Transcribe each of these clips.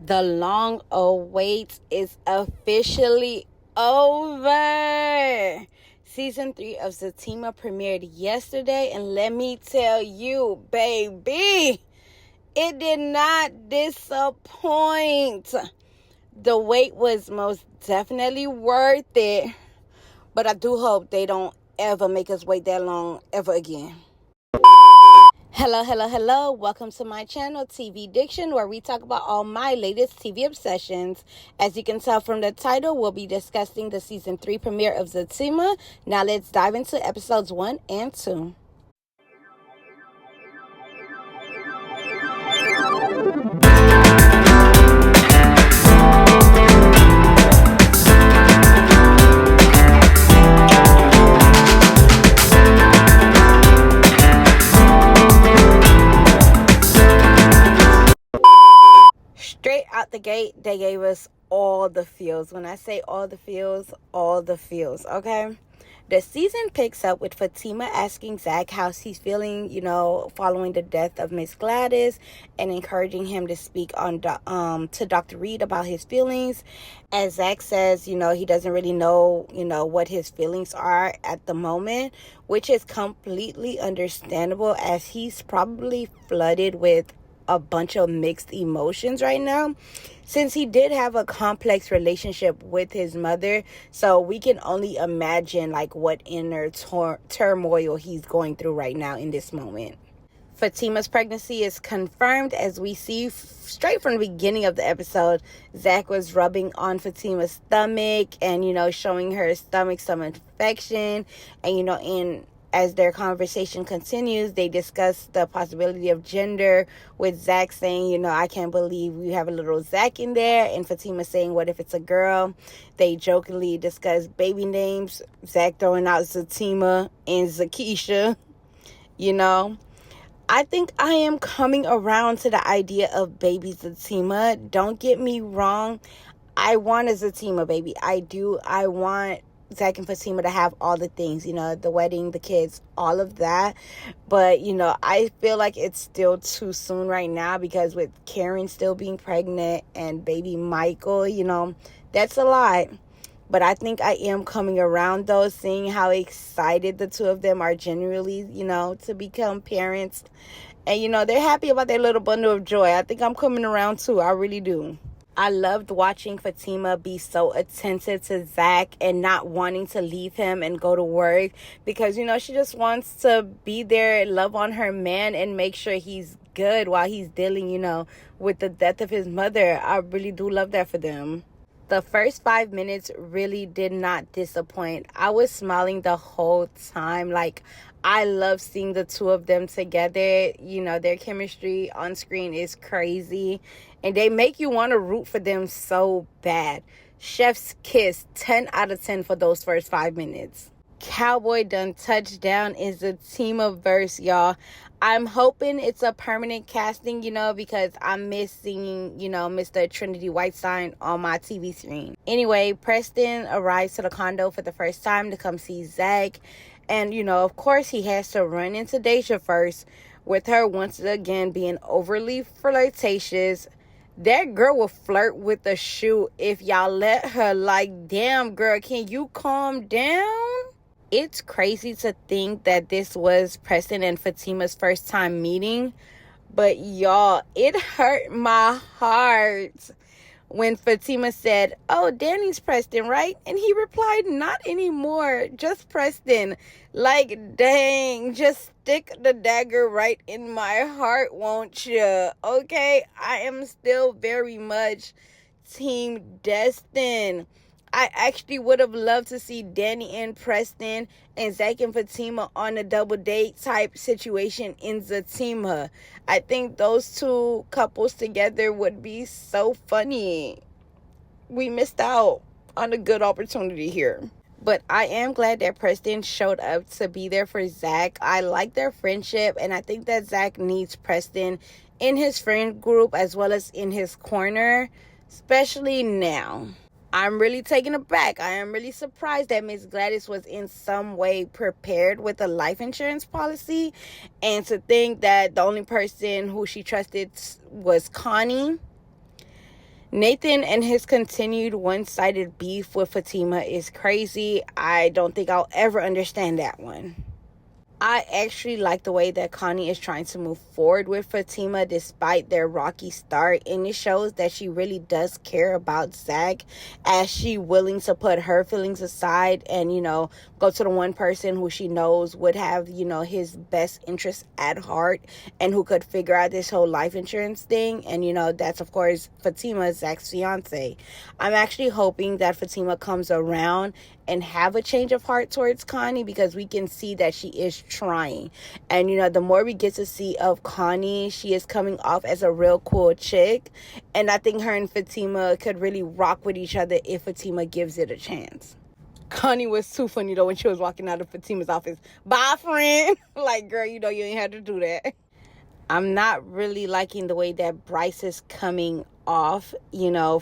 The long await is officially over. Season 3 of Zatima premiered yesterday, and let me tell you, baby, it did not disappoint. The wait was most definitely worth it, but I do hope they don't ever make us wait that long ever again. Hello. Welcome to my channel, TV-DICTION, where we talk about all my latest TV obsessions. As you can tell from the title, we'll be discussing the season 3 premiere of Zatima. Now let's dive into episodes 1 and 2. Straight out the gate, they gave us all the feels. When I say all the feels, okay? The season picks up with Fatima asking Zack how he's feeling, following the death of Miss Gladys, and encouraging him to speak on to Dr. Reed about his feelings. As Zack says, he doesn't really know, what his feelings are at the moment, which is completely understandable, as he's probably flooded with a bunch of mixed emotions right now, since he did have a complex relationship with his mother. So we can only imagine what inner turmoil he's going through right now in this moment. Fatima's pregnancy is confirmed, as we see straight from the beginning of the episode. Zack was rubbing on Fatima's stomach and showing her stomach some infection, and as their conversation continues, they discuss the possibility of gender, with Zack saying, I can't believe we have a little Zack in there, and Fatima saying, what if it's a girl? They jokingly discuss baby names, Zack throwing out Zatima and Zakisha. I think I am coming around to the idea of baby Zatima. Don't get me wrong. I want a Zatima baby. I do. I want Zack and Fatima to have all the things, the wedding, the kids, all of that. But, I feel like it's still too soon right now, because with Karen still being pregnant and baby Michael, that's a lot. But I think I am coming around, though, seeing how excited the two of them are genuinely, to become parents. And, they're happy about their little bundle of joy. I think I'm coming around, too. I really do. I loved watching Fatima be so attentive to Zack and not wanting to leave him and go to work, because, she just wants to be there, love on her man, and make sure he's good while he's dealing, with the death of his mother. I really do love that for them. The first 5 minutes really did not disappoint. I was smiling the whole time. I love seeing the two of them together. Their chemistry on screen is crazy, and they make you want to root for them so bad. Chef's kiss, 10 out of 10 for those first 5 minutes. Cowboy done touchdown is the Zatima-verse, y'all. I'm hoping it's a permanent casting, because I'm missing, Mr. Trinity Whiteside on my TV screen. Anyway, Preston arrives to the condo for the first time to come see Zack. And, of course, he has to run into Deja first, with her once again being overly flirtatious. That girl will flirt with a shoe if y'all let her. Damn, girl, can you calm down? It's crazy to think that this was Preston and Fatima's first time meeting. But, y'all, it hurt my heart when Fatima said, "Oh, Danny's Preston, right?" And he replied, "Not anymore, just Preston." Dang, just stick the dagger right in my heart, won't you? Okay, I am still very much Team Destin. I actually would have loved to see Danny and Preston and Zack and Fatima on a double date type situation in Zatima. I think those two couples together would be so funny. We missed out on a good opportunity here. But I am glad that Preston showed up to be there for Zack. I like their friendship, and I think that Zack needs Preston in his friend group as well as in his corner, especially now. I'm really taken aback. I am really surprised that Miss Gladys was in some way prepared with a life insurance policy, and to think that the only person who she trusted was Connie. Nathan and his continued one-sided beef with Fatima is crazy. I don't think I'll ever understand that one. I actually like the way that Connie is trying to move forward with Fatima despite their rocky start. And it shows that she really does care about Zack, as she willing to put her feelings aside and, go to the one person who she knows would have, his best interests at heart and who could figure out this whole life insurance thing. And, that's, of course, Fatima, Zack's fiance. I'm actually hoping that Fatima comes around and have a change of heart towards Connie, because we can see that she is trying. And, the more we get to see of Connie, she is coming off as a real cool chick. And I think her and Fatima could really rock with each other if Fatima gives it a chance. Connie was too funny, though, when she was walking out of Fatima's office. Bye, friend. Like, girl, you ain't had to do that. I'm not really liking the way that Bryce is coming off,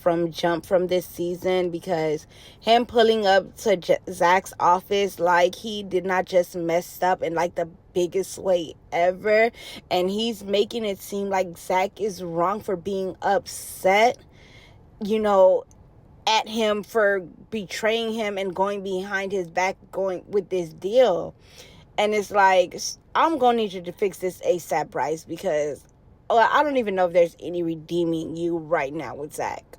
from this season, because him pulling up to Zack's office like he did not just mess up in like the biggest way ever, and he's making it seem like Zack is wrong for being upset, at him for betraying him and going behind his back, going with this deal. And it's like, I'm going to need you to fix this ASAP, Bryce, because I don't even know if there's any redeeming you right now with Zack.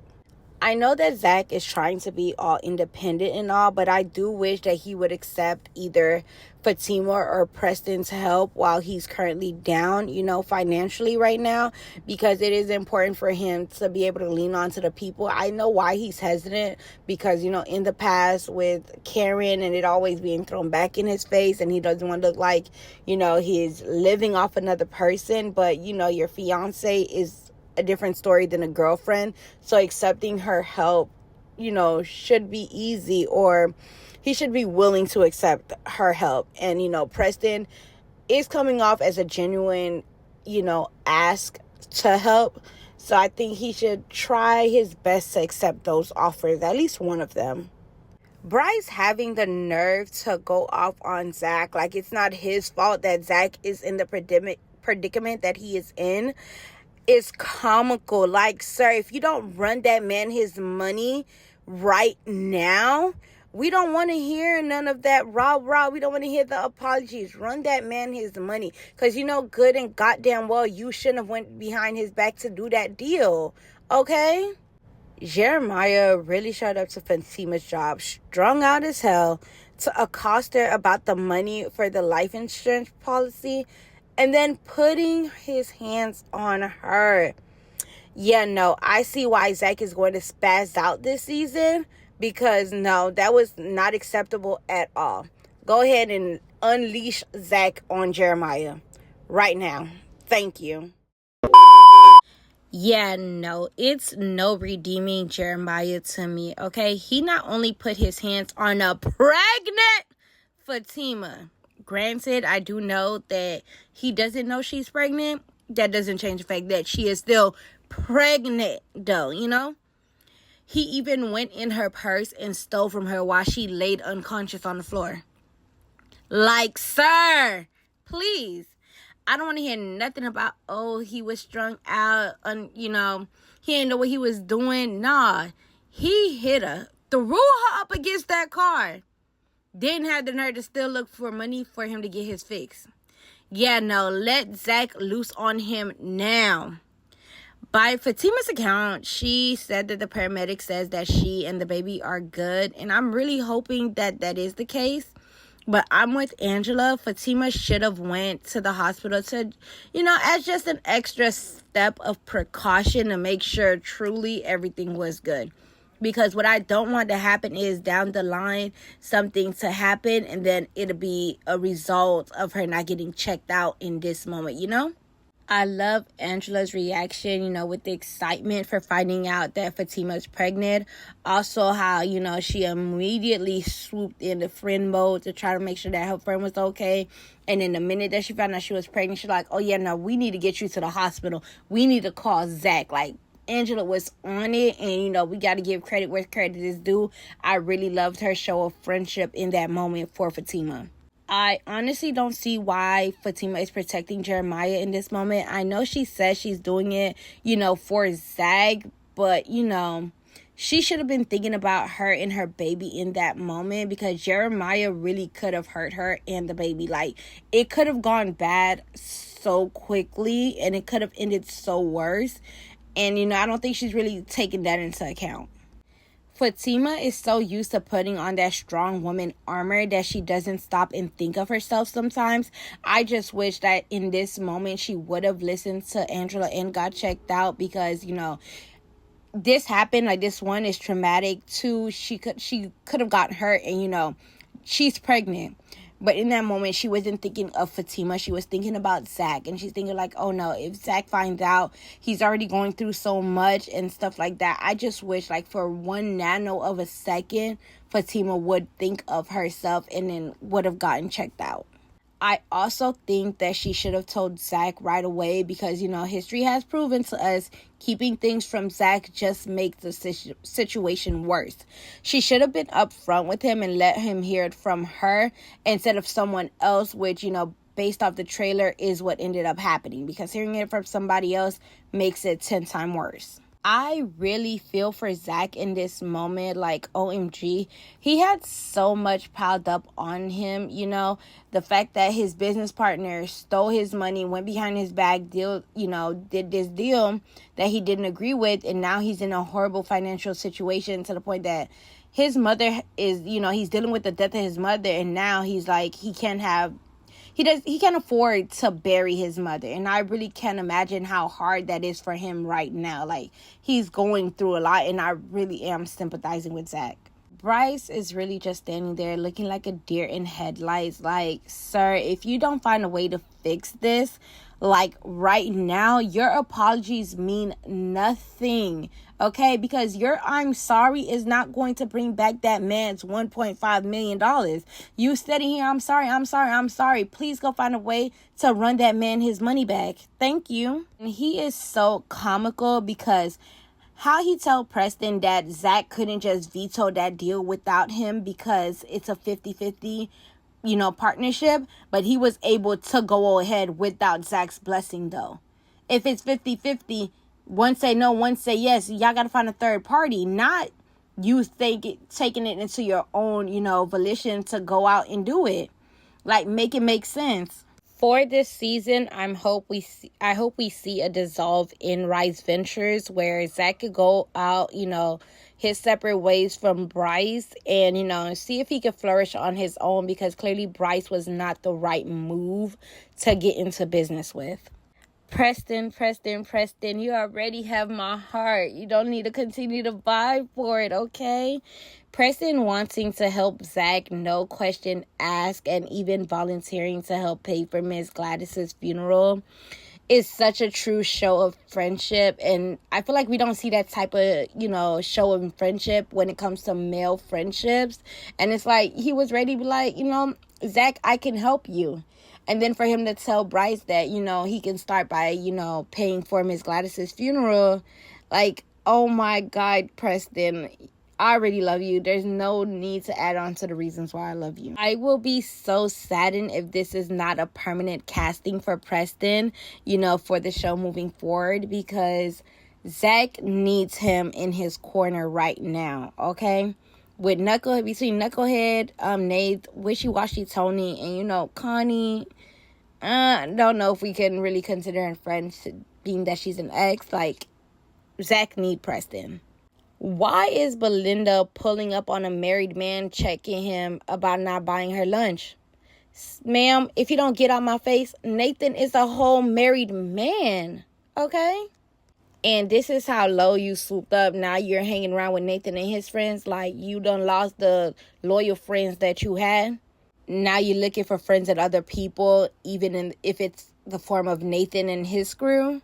I know that Zack is trying to be all independent and all, but I do wish that he would accept either Fatima or Preston's help while he's currently down, financially right now, because it is important for him to be able to lean on to the people. I know why he's hesitant, because, in the past with Karen and it always being thrown back in his face, and he doesn't want to look like, he's living off another person, but, your fiance is a different story than a girlfriend. So accepting her help, should be easy, or he should be willing to accept her help. And, Preston is coming off as a genuine, ask to help. So I think he should try his best to accept those offers, at least one of them. Bryce having the nerve to go off on Zack like it's not his fault that Zack is in the predicament that he is in is comical. Like, sir, if you don't run that man his money right now, we don't want to hear none of that rah. We don't want to hear the apologies. Run that man his money, because good and goddamn well you shouldn't have went behind his back to do that deal. Okay? Jeremiah really showed up to Fatima's job strung out as hell to accost her about the money for the life insurance policy, and then putting his hands on her. Yeah, no, I see why Zack is going to spaz out this season, because no, that was not acceptable at all. Go ahead and unleash Zack on Jeremiah right now. Thank you. Yeah, no, it's no redeeming Jeremiah to me, okay? He not only put his hands on a pregnant Fatima. Granted, I do know that he doesn't know she's pregnant. That doesn't change the fact that she is still pregnant, though, He even went in her purse and stole from her while she laid unconscious on the floor. Like, sir, please. I don't want to hear nothing about, he was strung out, he didn't know what he was doing. Nah, he hit her, threw her up against that car. Didn't have the nerve to still look for money for him to get his fix. Yeah, no, let Zack loose on him now. By Fatima's account, she said that the paramedic says that she and the baby are good. And I'm really hoping that that is the case. But I'm with Angela. Fatima should have went to the hospital to, as just an extra step of precaution to make sure truly everything was good. Because what I don't want to happen is down the line something to happen and then it'll be a result of her not getting checked out in this moment, I love Angela's reaction, with the excitement for finding out that Fatima's pregnant. Also how, she immediately swooped into friend mode to try to make sure that her friend was okay. And in the minute that she found out she was pregnant, she's like, oh yeah, no, we need to get you to the hospital. We need to call Zack. Like, Angela was on it, and we got to give credit where credit is due. I really loved her show of friendship in that moment for Fatima. I honestly don't see why Fatima is protecting Jeremiah in this moment. I know she says she's doing it, for Zack, but, she should have been thinking about her and her baby in that moment, because Jeremiah really could have hurt her and the baby. Like, it could have gone bad so quickly, and it could have ended so worse. And, I don't think she's really taking that into account. Fatima is so used to putting on that strong woman armor that she doesn't stop and think of herself sometimes. I just wish that in this moment she would have listened to Angela and got checked out, because, this happened. Like, this one is traumatic. Two, she could have gotten hurt, and, she's pregnant. But in that moment, she wasn't thinking of Fatima. She was thinking about Zack. And she's thinking like, oh no, if Zack finds out, he's already going through so much and stuff like that. I just wish, like, for 1 nano of a second, Fatima would think of herself and then would have gotten checked out. I also think that she should have told Zack right away, because, history has proven to us keeping things from Zack just makes the situation worse. She should have been upfront with him and let him hear it from her instead of someone else, which, based off the trailer is what ended up happening, because hearing it from somebody else makes it 10 times worse. I really feel for Zack in this moment. Like, OMG, he had so much piled up on him. The fact that his business partner stole his money, went behind his back, did this deal that he didn't agree with, and now he's in a horrible financial situation to the point that his mother is, he's dealing with the death of his mother, and now he's like, he can't afford to bury his mother. And I really can't imagine how hard that is for him right now. Like, he's going through a lot, and I really am sympathizing with Zack. Bryce is really just standing there looking like a deer in headlights. Like, sir, if you don't find a way to fix this, like, right now, your apologies mean nothing. Okay, because your I'm sorry is not going to bring back that man's $1.5 million. You sitting here, I'm sorry. Please go find a way to run that man his money back. Thank you. And he is so comical, because how he tell Preston that Zack couldn't just veto that deal without him because it's a 50-50, partnership, but he was able to go ahead without Zack's blessing, though. If it's 50-50, one say no, one say yes, y'all got to find a third party, not you taking it into your own, volition to go out and do it. Like, make it make sense. For this season, I hope we see a dissolve in Rise Ventures, where Zack could go out, his separate ways from Bryce, and, see if he could flourish on his own, because clearly Bryce was not the right move to get into business with. Preston, you already have my heart. You don't need to continue to vibe for it, okay? Preston wanting to help Zack, no question asked, and even volunteering to help pay for Miss Gladys's funeral is such a true show of friendship. And I feel like we don't see that type of, show of friendship when it comes to male friendships. And it's like, he was ready to be like, Zack, I can help you. And then for him to tell Bryce that, he can start by, paying for Miss Gladys's funeral. Like, oh my God, Preston, I already love you. There's no need to add on to the reasons why I love you. I will be so saddened if this is not a permanent casting for Preston, for the show moving forward, because Zack needs him in his corner right now, okay? With between Knucklehead, Nate, Wishy-Washy Tony, and, Connie, I don't know if we can really consider her friends, being that she's an ex. Like, Zack need Preston. Why is Belinda pulling up on a married man, checking him about not buying her lunch? Ma'am, if you don't get out my face, Nathan is a whole married man, okay? And this is how low you swooped up. Now you're hanging around with Nathan and his friends. Like, you done lost the loyal friends that you had. Now you're looking for friends at other people, even if it's the form of Nathan and his crew.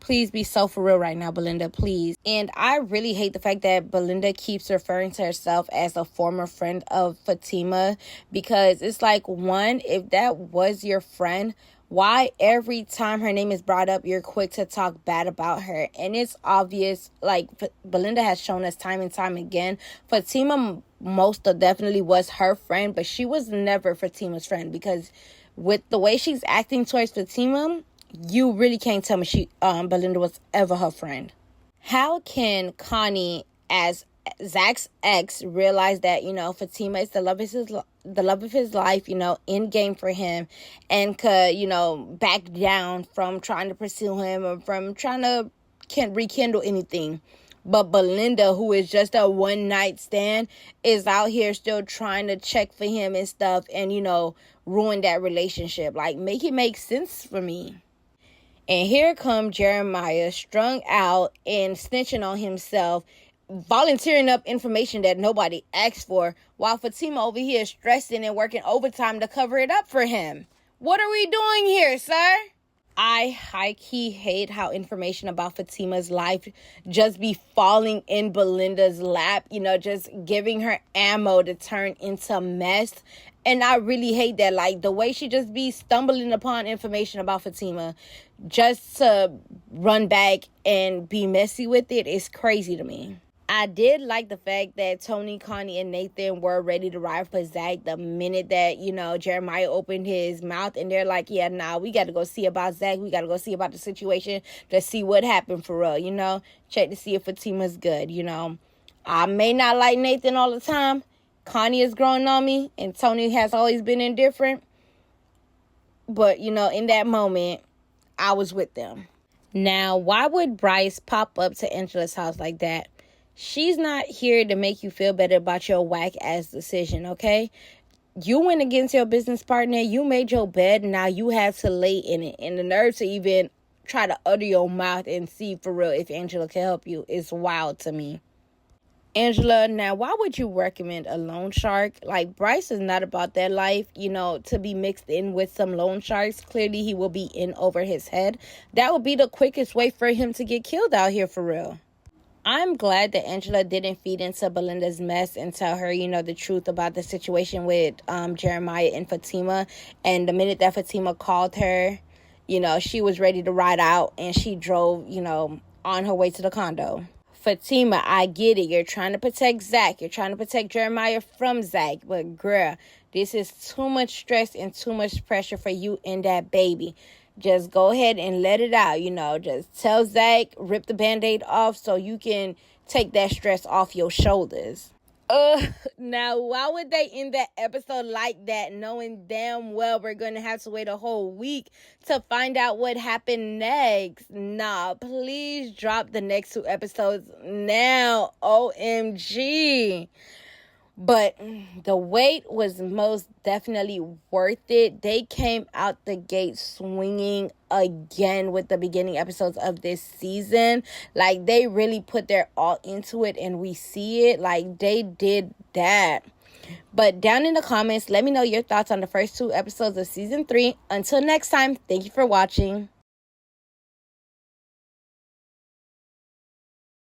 Please be so for real right now, Belinda, please. And I really hate the fact that Belinda keeps referring to herself as a former friend of Fatima, because it's like, one, if that was your friend, why every time her name is brought up, you're quick to talk bad about her? And it's obvious, like, Belinda has shown us time and time again, Fatima most definitely was her friend, but she was never Fatima's friend, because with the way she's acting towards Fatima, you really can't tell me Belinda was ever her friend. How can Connie, as Zack's ex, realize that, Fatima is the love of his life, in game for him, and could, back down from trying to pursue him or from trying to rekindle anything? But Belinda, who is just a one night stand, is out here still trying to check for him and stuff, and, ruin that relationship. Like, make it make sense for me. And here come Jeremiah, strung out and snitching on himself, volunteering up information that nobody asked for, while Fatima over here stressing and working overtime to cover it up for him. What are we doing here, sir? I high-key hate how information about Fatima's life just be falling in Belinda's lap, just giving her ammo to turn into mess. And I really hate that, like, the way she just be stumbling upon information about Fatima just to run back and be messy with it is crazy to me. I did like the fact that Tony, Connie, and Nathan were ready to ride for Zack the minute that, Jeremiah opened his mouth, and they're like, yeah, nah, we got to go see about Zack. We got to go see about the situation to see what happened for real, check to see if Fatima's good, I may not like Nathan all the time. Connie is growing on me, and Tony has always been indifferent. But, in that moment, I was with them. Now, why would Bryce pop up to Angela's house like that? She's not here to make you feel better about your whack-ass decision, okay? You went against your business partner. You made your bed. Now you have to lay in it. And the nerve to even try to utter your mouth and see for real if Angela can help you is wild to me. Angela, now why would you recommend a loan shark? Like, Bryce is not about that life, to be mixed in with some loan sharks. Clearly he will be in over his head. That would be the quickest way for him to get killed out here for real. I'm glad that Angela didn't feed into Belinda's mess and tell her, the truth about the situation with Jeremiah and Fatima. And the minute that Fatima called her, she was ready to ride out, and she drove, on her way to the condo. Fatima, I get it. You're trying to protect Zack. You're trying to protect Jeremiah from Zack. But, girl, this is too much stress and too much pressure for you and that baby. Just go ahead and let it out, Just tell Zack, rip the Band-Aid off so you can take that stress off your shoulders. Now, why would they end that episode like that, knowing damn well we're going to have to wait a whole week to find out what happened next? Nah, please drop the next 2 episodes now. OMG. But the wait was most definitely worth it. They came out the gate swinging again with the beginning episodes of this season. Like, they really put their all into it, and we see it. Like, they did that. But down in the comments, let me know your thoughts on the first 2 episodes of season 3. Until next time, thank you for watching.